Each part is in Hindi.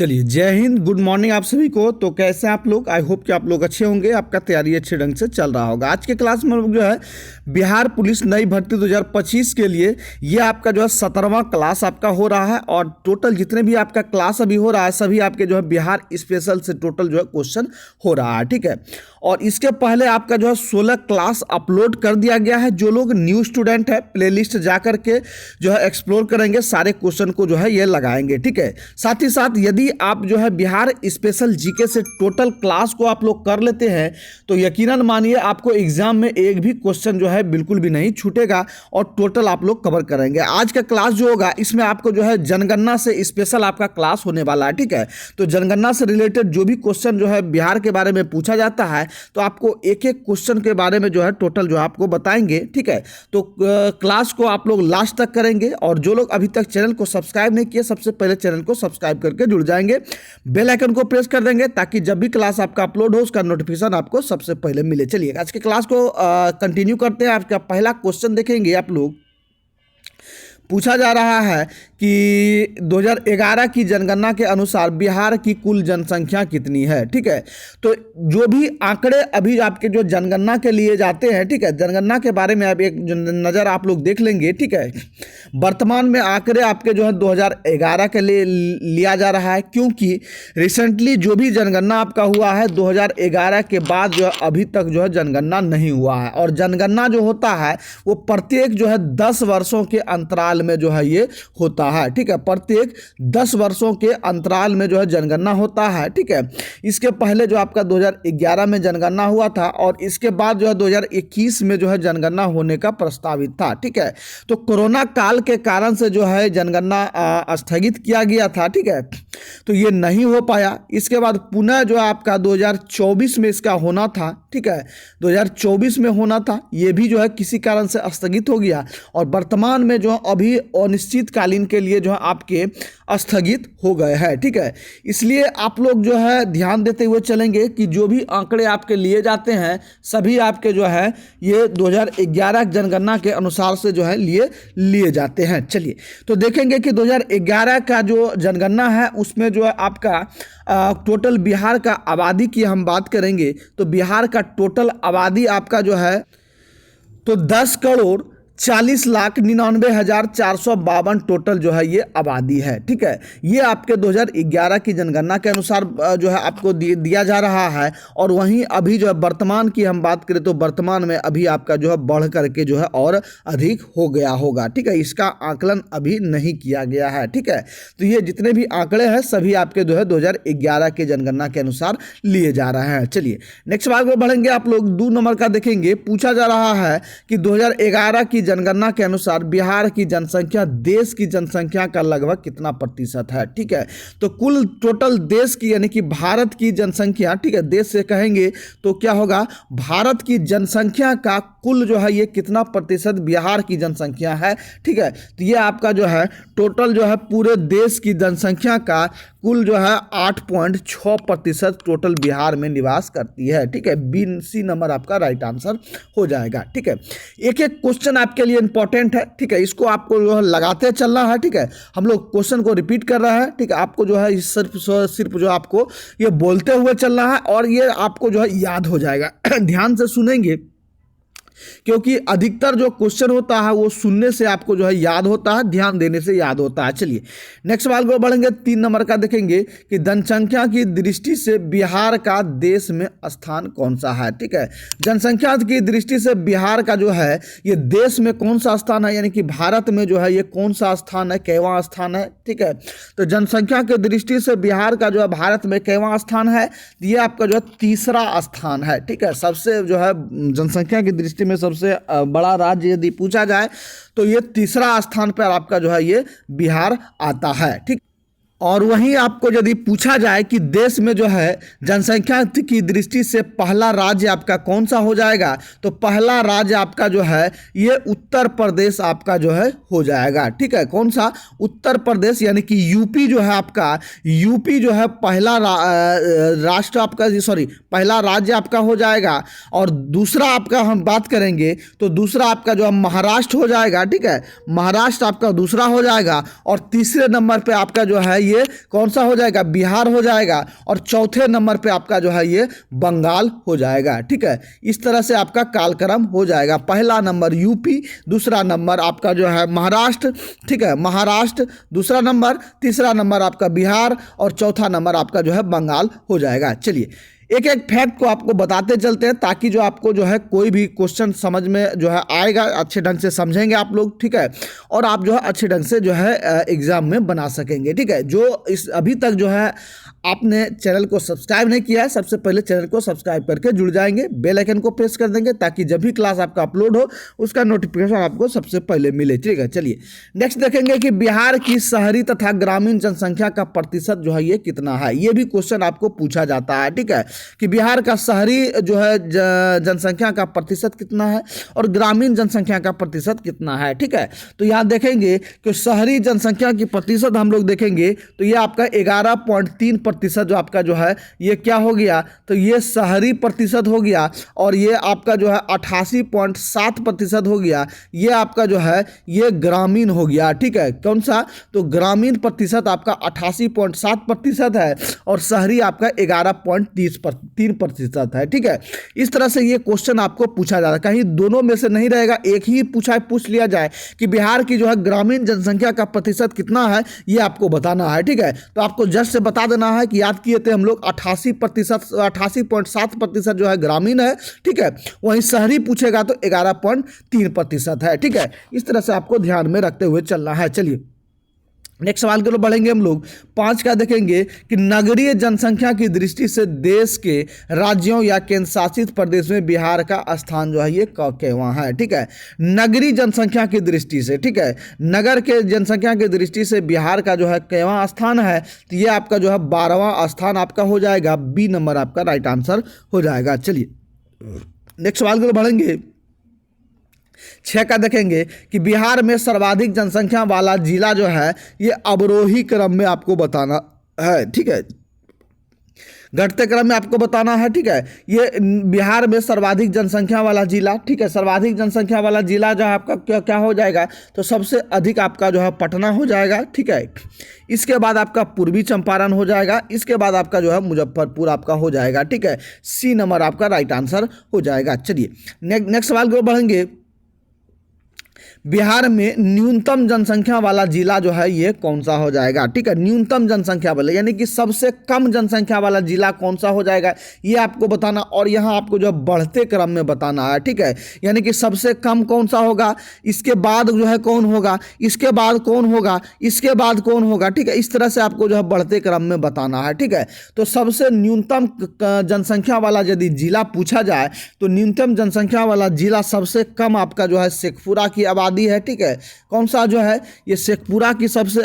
चलिए, जय हिंद, गुड मॉर्निंग आप सभी को। तो कैसे हैं आप लोग? आई होप कि आप लोग अच्छे होंगे, आपका तैयारी अच्छे ढंग से चल रहा होगा। आज के क्लास में हम लोग जो है बिहार पुलिस नई भर्ती 2025 के लिए ये आपका जो है 17वां क्लास आपका हो रहा है। और टोटल जितने भी आपका क्लास अभी हो रहा है सभी आपके जो है बिहार स्पेशल से टोटल जो है क्वेश्चन हो रहा है, ठीक है। और इसके पहले आपका जो है 16 क्लास अपलोड कर दिया गया है। जो लोग न्यू स्टूडेंट है प्लेलिस्ट जा करके जो है एक्सप्लोर करेंगे, सारे क्वेश्चन को जो है ये लगाएंगे, ठीक है। साथ ही साथ यदि आप जो है बिहार स्पेशल जीके से टोटल क्लास को आप लोग कर लेते हैं तो यकीनन मानिए आपको एग्जाम में एक भी क्वेश्चन जो है बिल्कुल भी नहीं छूटेगा और टोटल आप लोग कवर करेंगे। आज का क्लास जो होगा इसमें आपको जो है जनगणना से स्पेशल आपका क्लास होने वाला है, ठीक है। तो जनगणना से रिलेटेड जो भी क्वेश्चन जो है बिहार के बारे में पूछा जाता है तो आपको एक एक क्वेश्चन के बारे में जो है टोटल जो आपको बताएंगे, ठीक है। तो क्लास को आप लोग लास्ट तक करेंगे और जो लोग अभी तक चैनल को सब्सक्राइब नहीं किए सबसे पहले चैनल को सब्सक्राइब करके जुड़ जाएंगे, बेल आइकन को प्रेस कर देंगे ताकि जब भी क्लास आपका अपलोड हो उसका नोटिफिकेशन आपको सबसे पहले मिले। चलिए आज के क्लास को कंटिन्यू करते हैं। आपका पहला क्वेश्चन देखेंगे आप लोग। पूछा जा रहा है कि 2011 की जनगणना के अनुसार बिहार की कुल जनसंख्या कितनी है, ठीक है। तो जो भी आंकड़े अभी आपके जो जनगणना के लिए जाते हैं, ठीक है, जनगणना के बारे में अब एक नज़र आप लोग देख लेंगे, ठीक है। वर्तमान में आंकड़े आपके जो है 2011 के लिए लिया जा रहा है क्योंकि रिसेंटली जो भी जनगणना आपका हुआ है 2011 के बाद जो है अभी तक जो है जनगणना नहीं हुआ है। और जनगणना जो होता है वो प्रत्येक जो है 10 वर्षों के अंतराल में जो है ये होता है, ठीक है। प्रत्येक 10 वर्षों के अंतराल में जो है जनगणना होता है, ठीक है। इसके पहले जो आपका 2011 में जनगणना हुआ था और इसके बाद जो है 2021 में जो है जनगणना होने का प्रस्तावित था, ठीक है। तो कोरोना काल के कारण से जो है जनगणना स्थगित किया गया था, ठीक है। तो ये नहीं हो पाया। इसके बाद पुनः जो आपका 2024 में इसका होना था, ठीक है, 2024 में होना था, ये भी जो है किसी कारण से स्थगित हो गया और वर्तमान में जो अभी अनिश्चितकालीन के लिए जो है आपके स्थगित हो गए हैं, ठीक है। इसलिए आप लोग जो है ध्यान देते हुए चलेंगे कि जो भी आंकड़े आपके लिए जाते हैं सभी आपके जो है ये 2011 जनगणना के अनुसार से जो है लिए जाते हैं। चलिए तो देखेंगे कि 2011 का जो जनगणना है उसमें जो है आपका टोटल बिहार का आबादी की हम बात करेंगे तो बिहार का टोटल आबादी आपका जो है तो 10,40,99,452 टोटल जो है ये आबादी है, ठीक है। ये आपके 2011 की जनगणना के अनुसार जो है आपको दिया जा रहा है। और वहीं अभी जो है वर्तमान की हम बात करें तो वर्तमान में अभी आपका जो है बढ़ करके जो है और अधिक हो गया होगा, ठीक है। इसका आकलन अभी नहीं किया गया है, ठीक है। तो ये जितने भी आंकड़े हैं सभी आपके जो है 2011 के जनगणना के अनुसार लिए जा रहे हैं। चलिए नेक्स्ट बार को बढ़ेंगे। आप लोग 2 नंबर का देखेंगे। पूछा जा रहा है कि 2011 की जनगणना के अनुसार बिहार की जनसंख्या देश की जनसंख्या का लगभग कितना प्रतिशत है, ठीक है। तो कुल टोटल देश की यानी कि भारत की जनसंख्या, ठीक है, देश से कहेंगे तो क्या होगा, भारत की जनसंख्या का कुल जो है ये कितना प्रतिशत बिहार की जनसंख्या है, ठीक है। तो ये आपका जो है टोटल जो है पूरे देश की जनसंख्या का कुल जो है 8.6% टोटल बिहार में निवास करती है, ठीक है। सी नंबर आपका राइट आंसर हो जाएगा, ठीक है। एक एक क्वेश्चन आपके लिए इंपॉर्टेंट है, ठीक है, इसको आपको जो है लगाते चलना है, ठीक है। हम लोग क्वेश्चन को रिपीट कर रहे हैं, ठीक है। आपको जो है सिर्फ जो आपको ये बोलते हुए चलना है और ये आपको जो है याद हो जाएगा। ध्यान से सुनेंगे क्योंकि अधिकतर जो क्वेश्चन होता है वो सुनने से आपको जो है याद होता है, ध्यान देने से याद होता है। चलिए नेक्स्ट सवाल को बढ़ेंगे। 3 नंबर का देखेंगे कि जनसंख्या की दृष्टि से बिहार का देश में स्थान कौन सा है, ठीक है। जनसंख्या की दृष्टि से बिहार का जो है ये देश में कौन सा स्थान है यानी कि भारत में जो है ये कौन सा स्थान है, कैवां स्थान है, ठीक है। तो जनसंख्या की दृष्टि से बिहार का जो है भारत में कैवां स्थान है, ये आपका जो है तीसरा स्थान है, ठीक है। सबसे जो है जनसंख्या की दृष्टि में सबसे बड़ा राज्य यदि पूछा जाए तो ये तीसरा स्थान पर आपका जो है ये बिहार आता है, ठीक। और वहीं आपको यदि पूछा जाए कि देश में जो है जनसंख्या की दृष्टि से पहला राज्य आपका कौन सा हो जाएगा तो पहला राज्य आपका जो है ये उत्तर प्रदेश आपका जो है हो जाएगा, ठीक है। कौन सा? उत्तर प्रदेश यानी कि यूपी जो है आपका, यूपी जो है पहला राष्ट्र आपका पहला राज्य आपका हो जाएगा। और दूसरा आपका हम बात करेंगे तो दूसरा आपका जो है महाराष्ट्र हो जाएगा, ठीक है। महाराष्ट्र आपका दूसरा हो जाएगा। और तीसरे नंबर पे आपका जो है ये कौन सा हो जाएगा, बिहार हो जाएगा, और चौथे नंबर पे आपका जो है ये बंगाल हो जाएगा। ठीक है, इस तरह से आपका कालक्रम हो जाएगा। पहला नंबर यूपी, दूसरा नंबर आपका जो है महाराष्ट्र, ठीक है, महाराष्ट्र दूसरा नंबर, तीसरा नंबर आपका बिहार, और चौथा नंबर आपका जो है बंगाल हो जाएगा। चलिए एक एक फैक्ट को आपको बताते चलते हैं, ताकि जो आपको जो है कोई भी क्वेश्चन समझ में जो है आएगा, अच्छे ढंग से समझेंगे आप लोग। ठीक है, और आप जो है अच्छे ढंग से जो है एग्जाम में बना सकेंगे। ठीक है, जो इस अभी तक जो है आपने चैनल को सब्सक्राइब नहीं किया है, सबसे पहले चैनल को सब्सक्राइब करके जुड़ जाएंगे, बेल आइकन को प्रेस कर देंगे, ताकि जब भी क्लास आपका अपलोड हो उसका नोटिफिकेशन आपको सबसे पहले मिले। ठीक है, चलिए नेक्स्ट देखेंगे कि बिहार की शहरी तथा ग्रामीण जनसंख्या का प्रतिशत जो है ये कितना है। ये भी क्वेश्चन आपको पूछा जाता है। ठीक है, कि बिहार का शहरी जो है जनसंख्या का प्रतिशत कितना है और ग्रामीण जनसंख्या का प्रतिशत कितना है। ठीक है, तो यहाँ देखेंगे कि शहरी जनसंख्या की प्रतिशत हम लोग देखेंगे तो ये आपका 11.3% जो आपका जो है ये क्या हो गया, तो ये शहरी प्रतिशत हो गया, और ये आपका जो है 88.7% हो गया, ये आपका जो है ये ग्रामीण हो गया। ठीक है, कौन सा, तो ग्रामीण प्रतिशत आपका 88.7% है और शहरी आपका 11.3% है। ठीक है, इस तरह से ये क्वेश्चन आपको पूछा जाता है, कहीं दोनों में से नहीं रहेगा, एक ही पूछ लिया जाए कि बिहार की जो है ग्रामीण जनसंख्या का प्रतिशत कितना है, ये आपको बताना है। ठीक है, तो आपको जस्ट से बता देना है कि याद किए थे हम लोग 88.7% जो है ग्रामीण है। ठीक है, वहीं शहरी पूछेगा तो 11.3% है। ठीक है, इस तरह से आपको ध्यान में रखते हुए चलना है। चलिए नेक्स्ट सवाल की ओर बढ़ेंगे हम लोग। 5 का देखेंगे कि नगरीय जनसंख्या की दृष्टि से देश के राज्यों या केंद्र शासित प्रदेश में बिहार का स्थान जो है ये केवां है। ठीक है, नगरीय जनसंख्या की दृष्टि से, ठीक है, नगर के जनसंख्या की दृष्टि से बिहार का जो है केवां स्थान है, तो ये आपका जो है 12वां स्थान आपका हो जाएगा। बी नंबर आपका राइट आंसर हो जाएगा। चलिए नेक्स्ट सवाल की ओर बढ़ेंगे। 6 का देखेंगे कि बिहार में सर्वाधिक जनसंख्या वाला जिला जो है ये अवरोही क्रम में आपको बताना है। ठीक है, घटते क्रम में आपको बताना है। ठीक है, ये बिहार में सर्वाधिक जनसंख्या वाला जिला, ठीक है, सर्वाधिक जनसंख्या वाला जिला जो है आपका क्या हो जाएगा, तो सबसे अधिक आपका जो है पटना हो जाएगा। ठीक है, इसके बाद आपका पूर्वी चंपारण हो जाएगा, इसके बाद आपका जो है मुजफ्फरपुर आपका हो जाएगा। ठीक है, सी नंबर आपका राइट आंसर हो जाएगा। चलिए नेक्स्ट सवाल को बढ़ेंगे। बिहार में न्यूनतम जनसंख्या वाला जिला जो है ये कौन सा हो जाएगा। ठीक है, न्यूनतम जनसंख्या वाला यानी कि सबसे कम जनसंख्या वाला जिला कौन सा हो जाएगा, ये आपको बताना, और यहाँ आपको जो बढ़ते क्रम में बताना है। ठीक है, यानी कि सबसे कम कौन सा होगा, इसके बाद जो है कौन होगा, इसके बाद कौन होगा, इसके बाद कौन होगा। ठीक है, इस तरह से आपको जो है बढ़ते क्रम में बताना है। ठीक है, तो सबसे न्यूनतम जनसंख्या वाला यदि जिला पूछा जाए तो न्यूनतम जनसंख्या वाला जिला सबसे कम आपका जो है शेखपुरा की आबादी है। ठीक है, कौन सा जो है ये शेखपुरा की सबसे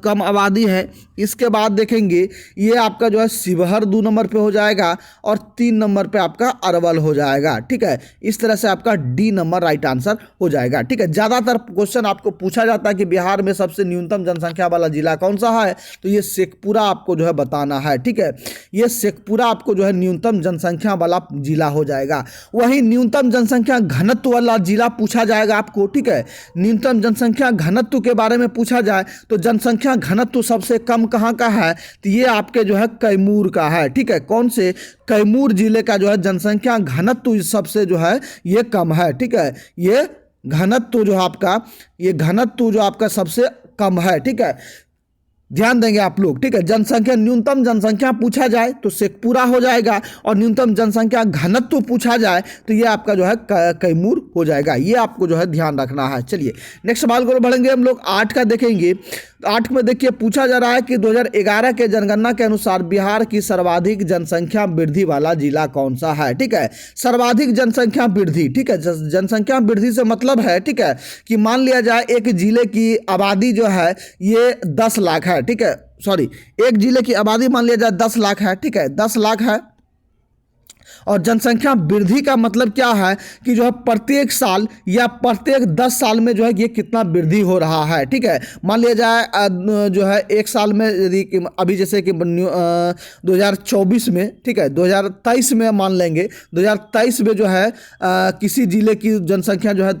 कम आबादी है। इसके बाद देखेंगे ये आपका जो है शिवहर 2 नंबर पे हो जाएगा और 3 नंबर पे आपका अरवल हो जाएगा। ठीक है, इस तरह से आपका डी नंबर राइट आंसर हो जाएगा। ठीक है, ज़्यादातर क्वेश्चन आपको पूछा जाता है कि बिहार में सबसे न्यूनतम जनसंख्या वाला जिला कौन सा है, तो ये शेखपुरा आपको जो है बताना है। ठीक है, ये शेखपुरा आपको जो है न्यूनतम जनसंख्या वाला जिला हो जाएगा। वहीं न्यूनतम जनसंख्या घनत्व वाला जिला पूछा जाएगा आपको। ठीक है, न्यूनतम जनसंख्या घनत्व के बारे में पूछा जाए तो जनसंख्या घनत्व सबसे कम कहाँ का है, तो ये आपके जो है कैमूर का है। ठीक है, कौन से, कैमूर जिले का जो है जनसंख्या घनत्व सबसे जो है ये कम है। ठीक है, ये घनत्व जो आपका, ये घनत्व जो आपका सबसे कम है। ठीक है, ध्यान देंगे आप लोग। ठीक है, जनसंख्या, न्यूनतम जनसंख्या पूछा जाए तो शेखपुरा हो जाएगा, और न्यूनतम जनसंख्या घनत्व पूछा जाए तो ये आपका जो है कैमूर हो जाएगा। ये आपको जो है ध्यान रखना है। चलिए नेक्स्ट सवाल को बढ़ेंगे हम लोग। 8 का देखेंगे। 8 में देखिए पूछा जा रहा है कि 2011 के जनगणना के अनुसार बिहार की सर्वाधिक जनसंख्या वृद्धि वाला जिला कौन सा है। ठीक है, सर्वाधिक जनसंख्या वृद्धि। ठीक है, जनसंख्या वृद्धि से मतलब है, ठीक है, कि मान लिया जाए एक जिले की आबादी जो है ये 10 लाख है। ठीक है, सॉरी, एक जिले की आबादी मान लिया जाए 10 लाख है। ठीक है, 10 लाख है, और जनसंख्या वृद्धि का मतलब क्या है कि जो है प्रत्येक साल या प्रत्येक 10 साल में जो है ये कितना वृद्धि हो रहा है। ठीक है, मान लिया जाए जो है एक साल में यदि अभी जैसे कि 2024 में, ठीक है, 2023 में मान लेंगे, 2023 में जो है किसी जिले की जनसंख्या जो है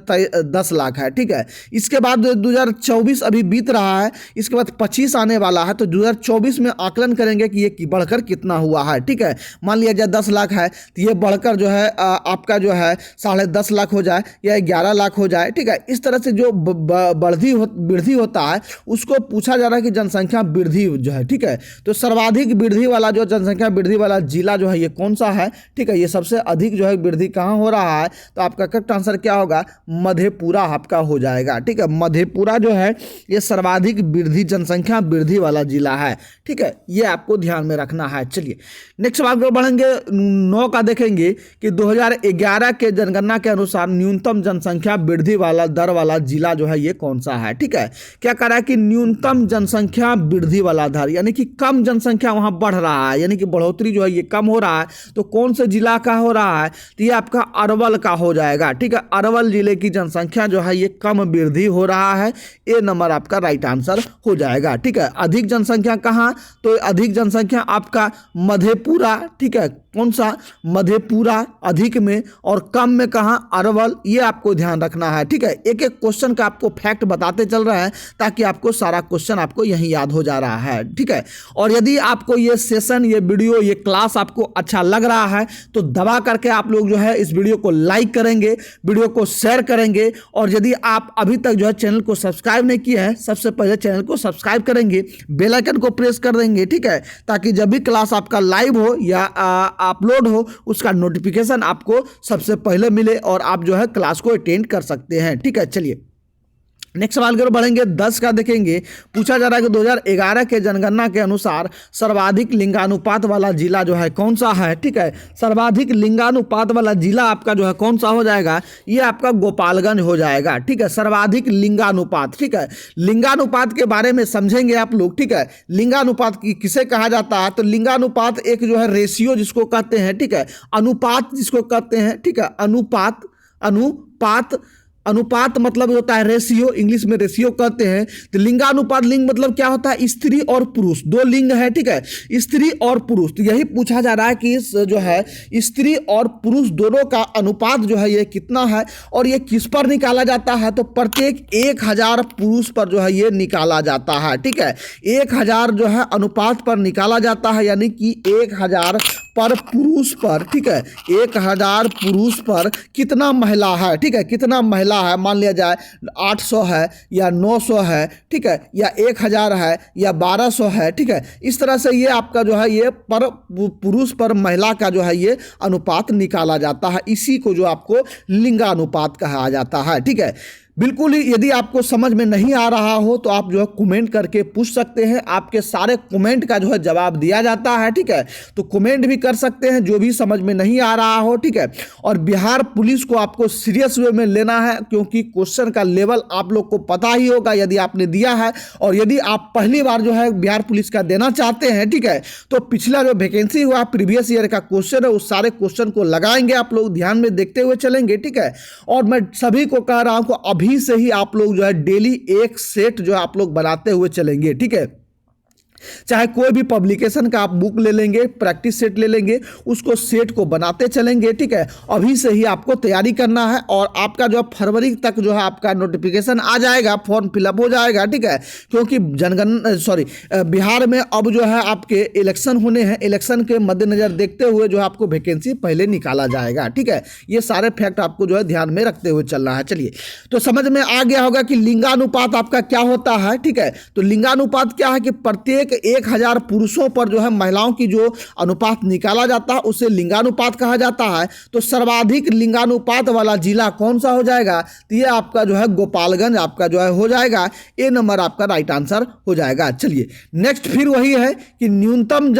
10 लाख है। ठीक है, इसके बाद 2024 अभी बीत रहा है, इसके बाद 25 आने वाला है, तो 2024 में आकलन करेंगे कि ये बढ़कर कितना हुआ है। ठीक है, मान लिया जाए 10 लाख है तो ये बढ़कर जो है आपका जो है 10.5 लाख हो जाए या 11 लाख हो जाए। ठीक है, इस तरह से जो वृद्धि होता है उसको पूछा जा रहा है कि जनसंख्या वृद्धि जो है। ठीक है, तो सर्वाधिक वृद्धि वाला जो जनसंख्या वृद्धि वाला जिला जो है ये कौन सा है। ठीक है, ये सबसे अधिक जो है वृद्धि कहाँ हो रहा है, तो आपका करेक्ट आंसर क्या होगा, मधेपुरा आपका हो जाएगा। ठीक है, मधेपुरा जो है ये सर्वाधिक वृद्धि जनसंख्या वृद्धि वाला जिला है। ठीक है, ये आपको ध्यान में रखना है। चलिए नेक्स्ट बात को बढ़ेंगे, 9 का देखेंगे कि 2011 के जनगणना के अनुसार न्यूनतम जनसंख्या वृद्धि वाला दर वाला जिला जो है ये कौन सा है। ठीक है, क्या कर रहा है कि न्यूनतम जनसंख्या वृद्धि वाला दर, यानी कि कम जनसंख्या वहां बढ़ रहा है, यानी कि बढ़ोतरी जो है ये कम हो रहा है, तो कौन से जिला का हो रहा है, तो ये आपका अरवल का हो जाएगा। ठीक है, अरवल जिले की जनसंख्या जो है ये कम वृद्धि हो रहा है, ए नंबर आपका राइट आंसर हो जाएगा। ठीक है, अधिक जनसंख्या कहाँ, तो अधिक जनसंख्या आपका मधेपुरा। ठीक है, कौन सा, मधेपुरा अधिक में, और कम में कहाँ, अरवल, ये आपको ध्यान रखना है। ठीक है, एक एक क्वेश्चन का आपको फैक्ट बताते चल रहे हैं ताकि आपको सारा क्वेश्चन आपको यहीं याद हो जा रहा है। ठीक है, और यदि आपको ये सेशन, ये वीडियो, ये क्लास आपको अच्छा लग रहा है तो दबा करके आप लोग जो है इस वीडियो को लाइक करेंगे, वीडियो को शेयर करेंगे, और यदि आप अभी तक जो है चैनल को सब्सक्राइब नहीं किए हैं, सबसे पहले चैनल को सब्सक्राइब करेंगे, बेल आइकन को प्रेस कर देंगे। ठीक है, ताकि जब भी क्लास आपका लाइव हो या अपलोड हो उसका नोटिफिकेशन आपको सबसे पहले मिले और आप जो है क्लास को अटेंड कर सकते हैं। ठीक है, चलिए नेक्स्ट सवाल की ओर बढ़ेंगे, 10 का देखेंगे, पूछा जा रहा है कि 2011 के जनगणना के अनुसार सर्वाधिक लिंगानुपात वाला जिला जो है कौन सा है। ठीक है, सर्वाधिक लिंगानुपात वाला जिला आपका जो है कौन सा हो जाएगा, ये आपका गोपालगंज हो जाएगा। ठीक है, सर्वाधिक लिंगानुपात। ठीक है, लिंगानुपात के बारे में समझेंगे आप लोग। ठीक है, लिंगानुपात किसे कहा जाता है, तो लिंगानुपात एक जो है रेशियो जिसको कहते हैं। ठीक है, अनुपात जिसको कहते हैं। ठीक है, अनुपात मतलब होता है रेशियो, इंग्लिश में रेशियो कहते हैं। तो लिंगानुपात, लिंग मतलब क्या होता है, स्त्री और पुरुष, दो लिंग है। ठीक है, स्त्री और पुरुष, तो यही पूछा जा रहा है कि जो है स्त्री और पुरुष दोनों का अनुपात जो है ये कितना है, और ये किस पर निकाला जाता है, तो प्रत्येक 1000 पुरुष पर जो है ये निकाला जाता है। ठीक है, 1000 जो है अनुपात पर निकाला जाता है, यानी कि 1000 पर पुरुष पर। ठीक है, 1000 पुरुष पर कितना महिला है। ठीक है, कितना महिला है, मान लिया जाए 800 है या 900 है। ठीक है, या 1000 है या 1200 है। ठीक है, इस तरह से ये आपका जो है ये पर पुरुष पर महिला का जो है ये अनुपात निकाला जाता है, इसी को जो आपको लिंगानुपात कहा जाता है। ठीक है, बिल्कुल ही यदि आपको समझ में नहीं आ रहा हो तो आप जो है कमेंट करके पूछ सकते हैं, आपके सारे कमेंट का जो है जवाब दिया जाता है। ठीक है, तो कमेंट भी कर सकते हैं जो भी समझ में नहीं आ रहा हो। ठीक है, और बिहार पुलिस को आपको सीरियस वे में लेना है, क्योंकि क्वेश्चन का लेवल आप लोग को पता ही होगा यदि आपने दिया है, और यदि आप पहली बार जो है बिहार पुलिस का देना चाहते हैं, ठीक है, तो पिछला जो वैकेंसी हुआ प्रीवियस ईयर का क्वेश्चन है उस सारे क्वेश्चन को लगाएंगे, आप लोग ध्यान में देखते हुए चलेंगे। ठीक है, और मैं सभी को कह रहा हूं कि अभी से ही आप लोग जो है डेली एक सेट जो है आप लोग बनाते हुए चलेंगे। ठीक है, चाहे कोई भी पब्लिकेशन का आप बुक ले लेंगे, प्रैक्टिस सेट ले लेंगे, उसको सेट को बनाते चलेंगे। ठीक है, अभी से ही आपको तैयारी करना है, और आपका जो है फरवरी तक जो है आपका नोटिफिकेशन आ जाएगा, फॉर्म फिलअप हो जाएगा। ठीक है, क्योंकि बिहार में अब जो है आपके इलेक्शन होने हैं, इलेक्शन के मद्देनजर देखते हुए जो है आपको वैकेंसी पहले निकाला जाएगा। ठीक है, ये सारे फैक्ट आपको जो है ध्यान में रखते हुए चलना है। चलिए, तो समझ में आ गया होगा कि लिंगानुपात आपका क्या होता है। ठीक है, तो लिंगानुपात क्या है कि प्रत्येक 1000 पुरुषों पर जो है महिलाओं की जो अनुपात निकाला जाता है उसे लिंगानुपात कहा जाता है। तो सर्वाधिक लिंगानुपात वाला जिला कौन सा हो जाएगा, तो ये आपका जो है गोपालगंज आपका जो है हो जाएगा, ए नंबर आपका राइट आंसर हो जाएगा। चलिए नेक्स्ट फिर वही है कि न्यूनतम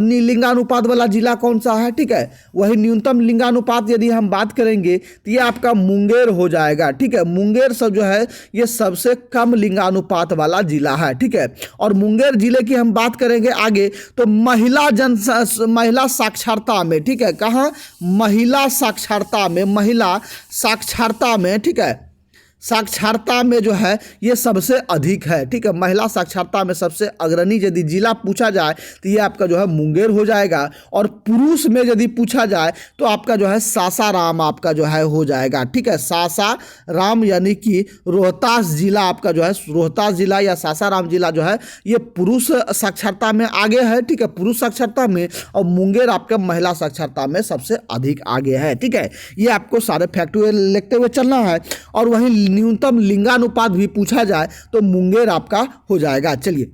लिंगानुपात वाला जिला कौन सा है। ठीक है, वही न्यूनतम लिंगानुपात यदि हम बात करेंगे तो ये आपका मुंगेर हो जाएगा। ठीक है, मुंगेर सब जो है ये सबसे कम लिंगानुपात वाला जिला है। ठीक है, और मुंगेर जिले की हम बात करेंगे आगे, तो महिला साक्षरता में, ठीक है, कहाँ, महिला साक्षरता में, ठीक है, साक्षरता में जो है ये सबसे अधिक है, ठीक है, महिला साक्षरता में सबसे अग्रणी यदि जिला पूछा जाए तो ये आपका जो है मुंगेर हो जाएगा। और पुरुष में यदि पूछा जाए तो आपका जो है सासाराम आपका जो है हो जाएगा, ठीक है, सासाराम यानी कि रोहतास जिला आपका जो है, रोहतास जिला या सासाराम जिला जो है ये पुरुष साक्षरता में आगे है, ठीक है, पुरुष साक्षरता में, और मुंगेर आपका महिला साक्षरता में सबसे अधिक आगे है, ठीक है। ये आपको सारे फैक्टर लिखते हुए चलना है। और वहीं न्यूनतम लिंगानुपात भी पूछा जाए तो मुंगेर आपका हो जाएगा। चलिए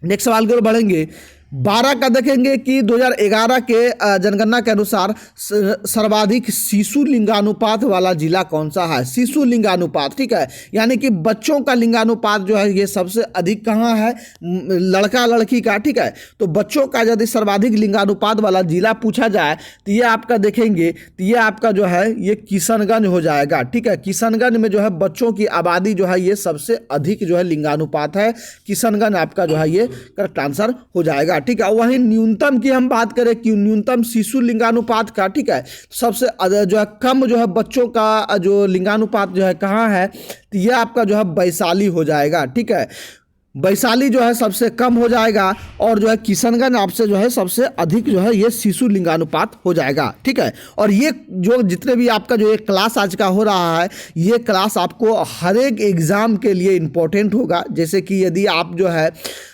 नेक्स्ट सवाल की ओर बढ़ेंगे। 12 का देखेंगे कि 2011 के जनगणना के अनुसार सर्वाधिक शिशु लिंगानुपात वाला जिला कौन सा है। शिशु लिंगानुपात, ठीक है, यानी कि बच्चों का लिंगानुपात जो है ये सबसे अधिक कहाँ है, लड़का लड़की का, ठीक है। तो बच्चों का यदि सर्वाधिक लिंगानुपात वाला जिला पूछा जाए तो ये आपका देखेंगे तो ये आपका जो है ये किशनगंज हो जाएगा, ठीक है। किशनगंज में जो है बच्चों की आबादी जो है ये सबसे अधिक जो है लिंगानुपात है, किशनगंज आपका जो है ये करेक्ट आंसर हो जाएगा, ठीक है। वहीं न्यूनतम की हम बात करें कि न्यूनतम शिशु लिंगानुपात का, ठीक है, सबसे जो है कम जो है बच्चों का जो लिंगानुपात जो है कहाँ है, तो ये आपका जो है वैशाली हो जाएगा, ठीक है। वैशाली जो है सबसे कम हो जाएगा और जो है किशनगंज आपसे जो है सबसे अधिक जो है ये शिशु लिंगानुपात हो जाएगा, ठीक है। और ये जो जितने भी आपका जो ये क्लास आज का हो रहा है ये क्लास आपको हर एक एग्ज़ाम के लिए इम्पोर्टेंट होगा। जैसे कि यदि आप जो है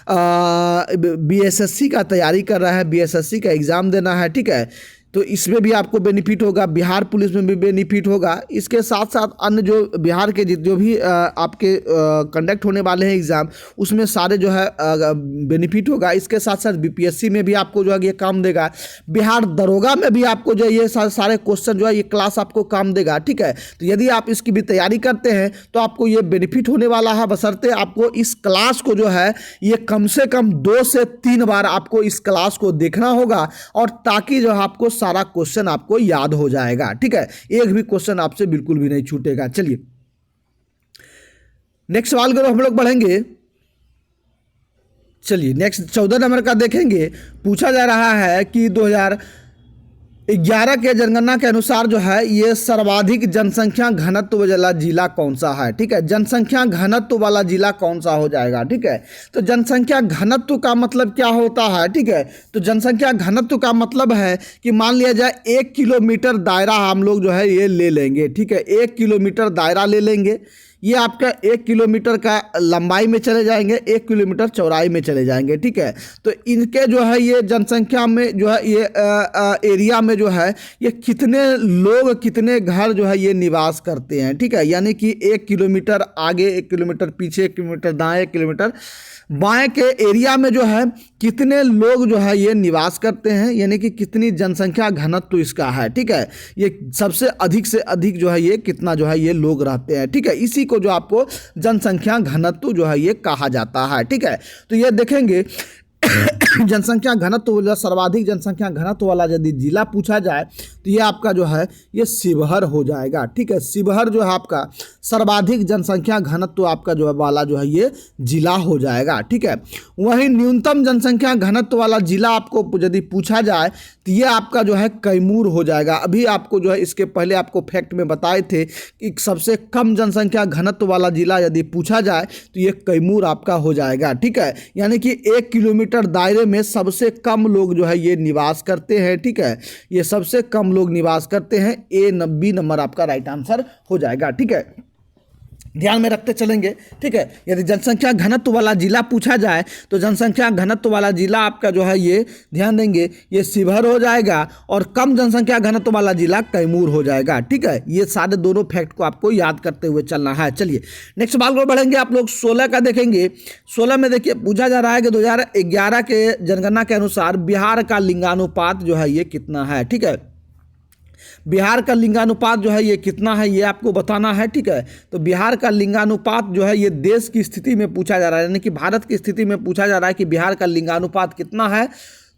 बीएसएससी का तैयारी कर रहा है, बीएसएससी का एग्ज़ाम देना है, ठीक है, तो इसमें भी आपको बेनिफिट होगा, बिहार पुलिस में भी बेनिफिट होगा। इसके साथ साथ अन्य जो बिहार के जो भी आपके कंडक्ट होने वाले हैं एग्ज़ाम उसमें सारे जो है बेनिफिट होगा। इसके साथ साथ बीपीएससी में भी आपको जो है ये काम देगा, बिहार दरोगा में भी आपको जो ये सारे क्वेश्चन जो है ये क्लास आपको काम देगा, ठीक है। तो यदि आप इसकी भी तैयारी करते हैं तो आपको ये बेनिफिट होने वाला है, बशर्ते आपको इस क्लास को जो है ये कम से कम 2 से 3 बार आपको इस क्लास को देखना होगा, और ताकि जो है आपको सारा क्वेश्चन आपको याद हो जाएगा, ठीक है, एक भी क्वेश्चन आपसे बिल्कुल भी नहीं छूटेगा। चलिए नेक्स्ट सवाल की ओर हम लोग बढ़ेंगे। चलिए नेक्स्ट 14 नंबर का देखेंगे। पूछा जा रहा है कि 2011 के जनगणना के अनुसार जो है ये सर्वाधिक जनसंख्या घनत्व वाला जिला कौन सा है, ठीक है, जनसंख्या घनत्व वाला जिला कौन सा हो जाएगा, ठीक है। तो जनसंख्या घनत्व का मतलब क्या होता है, ठीक है, तो जनसंख्या घनत्व का मतलब है कि मान लिया जाए 1 किलोमीटर दायरा हम लोग जो है ये ले लेंगे, ठीक है, 1 किलोमीटर दायरा ले लेंगे, ये आपका 1 किलोमीटर का लंबाई में चले जाएंगे, 1 किलोमीटर चौड़ाई में चले जाएंगे, ठीक है। तो इनके जो है ये जनसंख्या में जो है ये एरिया में जो है ये कितने लोग कितने घर जो है ये निवास करते हैं, ठीक है, यानी कि 1 किलोमीटर आगे, 1 किलोमीटर पीछे, 1 किलोमीटर दाएं, 1 किलोमीटर बाएं के एरिया में जो है कितने लोग जो है ये निवास करते हैं, यानी कि कितनी जनसंख्या घनत्व इसका है, ठीक है, ये सबसे अधिक से अधिक जो है ये कितना जो है ये लोग रहते हैं, ठीक है, इसी को जो आपको जनसंख्या घनत्व जो है ये कहा जाता है, ठीक है। तो ये देखेंगे जनसंख्या घनत्व, सर्वाधिक जनसंख्या घनत्व वाला यदि जिला पूछा जाए तो ये आपका जो है ये शिवहर हो जाएगा, ठीक है, शिवहर जो है आपका सर्वाधिक जनसंख्या घनत्व आपका जो है वाला जो है ये जिला हो जाएगा, ठीक है। वहीं न्यूनतम जनसंख्या घनत्व वाला जिला आपको यदि पूछा जाए तो ये आपका जो है कैमूर हो जाएगा। अभी आपको जो है इसके पहले आपको फैक्ट में बताए थे कि सबसे कम जनसंख्या घनत्व वाला जिला यदि पूछा जाए तो ये कैमूर आपका हो जाएगा, ठीक है, यानी कि 1 किलोमीटर दायरे में सबसे कम लोग जो है ये निवास करते हैं, ठीक है, ये सबसे कम लोग निवास करते हैं। ए 90 नंबर आपका राइट आंसर हो जाएगा, ठीक है, ध्यान में रखते चलेंगे, ठीक है। यदि जनसंख्या घनत्व वाला जिला पूछा जाए तो जनसंख्या घनत्व वाला जिला आपका जो है ये ध्यान देंगे ये शिवहर हो जाएगा, और कम जनसंख्या घनत्व वाला जिला कैमूर हो जाएगा, ठीक है। ये सारे दोनों फैक्ट को आपको याद करते हुए चलना है। चलिए नेक्स्ट सवाल को बढ़ेंगे, आप लोग 16 का देखेंगे। 16 में देखिए पूछा जा रहा है कि 2011 के जनगणना के अनुसार बिहार का लिंगानुपात जो है ये कितना है, ठीक है, बिहार का लिंगानुपात जो है ये कितना है ये आपको बताना है, ठीक है। तो बिहार का लिंगानुपात जो है ये देश की स्थिति में पूछा जा रहा है, यानी कि भारत की स्थिति में पूछा जा रहा है कि बिहार का लिंगानुपात कितना है।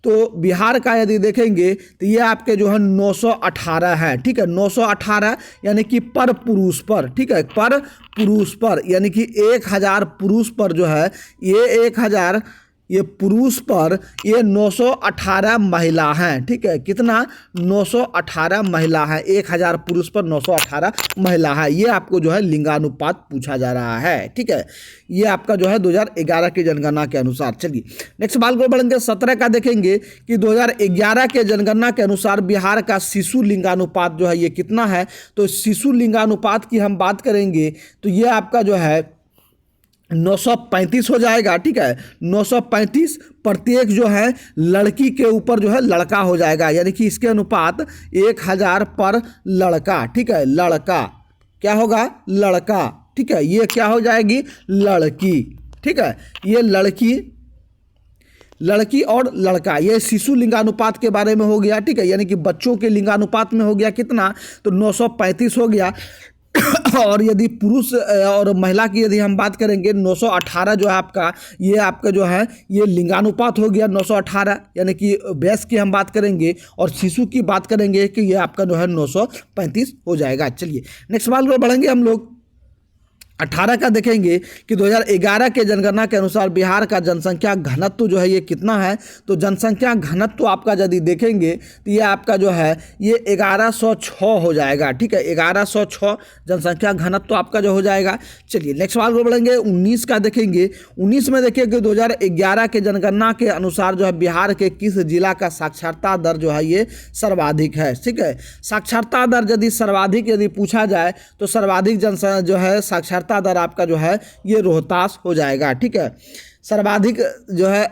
तो बिहार का यदि देखेंगे तो ये आपके जो है 918 है, ठीक है, 918 यानी कि पर पुरुष पर, ठीक है, पर पुरुष पर, यानी कि 1000 पुरुष पर जो है ये 1000 ये पुरुष पर ये 918 महिला हैं, ठीक है, कितना 918 महिला हैं, 1000 पुरुष पर 918 महिला है। ये आपको जो है लिंगानुपात पूछा जा रहा है, ठीक है, ये आपका जो है 2011 की जनगणना के अनुसार। चलिए नेक्स्ट सवाल को बढ़ेंगे। 17 का देखेंगे कि 2011 के जनगणना के अनुसार बिहार का शिशु लिंगानुपात जो है ये कितना है। तो शिशु लिंगानुपात की हम बात करेंगे तो ये आपका जो है 935 हो जाएगा, ठीक है, 935 प्रत्येक जो है लड़की के ऊपर जो है लड़का हो जाएगा, यानी कि इसके अनुपात 1000 पर लड़का, ठीक है, लड़का क्या होगा, लड़का, ठीक है, ये क्या हो जाएगी, लड़की, ठीक है, ये लड़की और लड़का, ये शिशु लिंगानुपात के बारे में हो गया, ठीक है, यानी कि बच्चों के लिंगानुपात में हो गया कितना, तो 935 हो गया। और यदि पुरुष और महिला की यदि हम बात करेंगे 918 जो है आपका, ये आपका जो है ये लिंगानुपात हो गया 918, यानी कि वयस्क की हम बात करेंगे और शिशु की बात करेंगे कि ये आपका जो है 935 हो जाएगा। चलिए नेक्स्ट सवाल को बढ़ेंगे हम लोग। 18 का देखेंगे कि 2011 के जनगणना के अनुसार बिहार का जनसंख्या घनत्व जो है ये कितना है। तो जनसंख्या घनत्व आपका यदि देखेंगे तो ये आपका जो है ये 1106 हो जाएगा, ठीक है, 1106 जनसंख्या घनत्व आपका जो हो जाएगा। चलिए नेक्स्ट सवाल को बढ़ेंगे। 19 का देखेंगे। 19 में देखिए कि 2011 के जनगणना के अनुसार जो है बिहार के किस जिला का साक्षरता दर जो है ये सर्वाधिक है, ठीक है। साक्षरता दर यदि सर्वाधिक यदि पूछा जाए तो सर्वाधिक जो है साक्षरता दर आपका जो है ये रोहतास हो जाएगा, ठीक है। सर्वाधिक जो है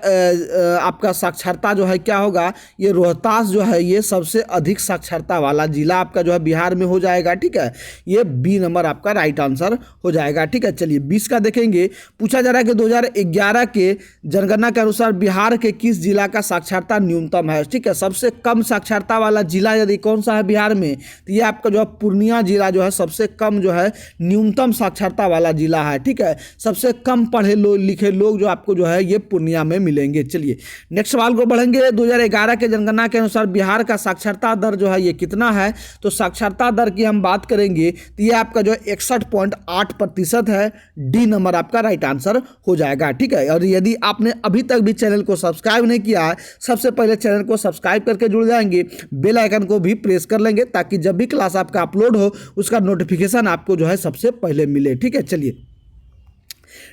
आपका साक्षरता जो है क्या होगा, ये रोहतास जो है ये सबसे अधिक साक्षरता वाला जिला आपका जो है बिहार में हो जाएगा, ठीक है। ये बी नंबर आपका राइट आंसर हो जाएगा, ठीक है। चलिए 20 का देखेंगे। पूछा जा रहा है कि 2011 के जनगणना के अनुसार बिहार के किस जिला का साक्षरता न्यूनतम है, ठीक है। सबसे कम साक्षरता वाला जिला यदि कौन सा है बिहार में, तो ये आपका जो है पूर्णिया जिला जो है सबसे कम जो है न्यूनतम साक्षरता वाला जिला है, ठीक है। सबसे कम पढ़े लिखे लोग जो आपको जो है ये पूर्णिया में मिलेंगे। चलिए नेक्स्ट सवाल को बढ़ेंगे। 2011 के जनगणना के अनुसार बिहार का साक्षरता दर जो है ये कितना है। तो साक्षरता दर की हम बात करेंगे तो ये आपका जो 61.8% है। डी नंबर आपका राइट आंसर हो जाएगा, ठीक है। और यदि आपने अभी तक भी चैनल को सब्सक्राइब नहीं किया है, सबसे पहले चैनल को सब्सक्राइब करके जुड़ जाएंगे, बेल आइकन को भी प्रेस कर लेंगे ताकि जब भी क्लास आपका अपलोड हो उसका नोटिफिकेशन आपको जो है सबसे पहले मिले, ठीक है। चलिए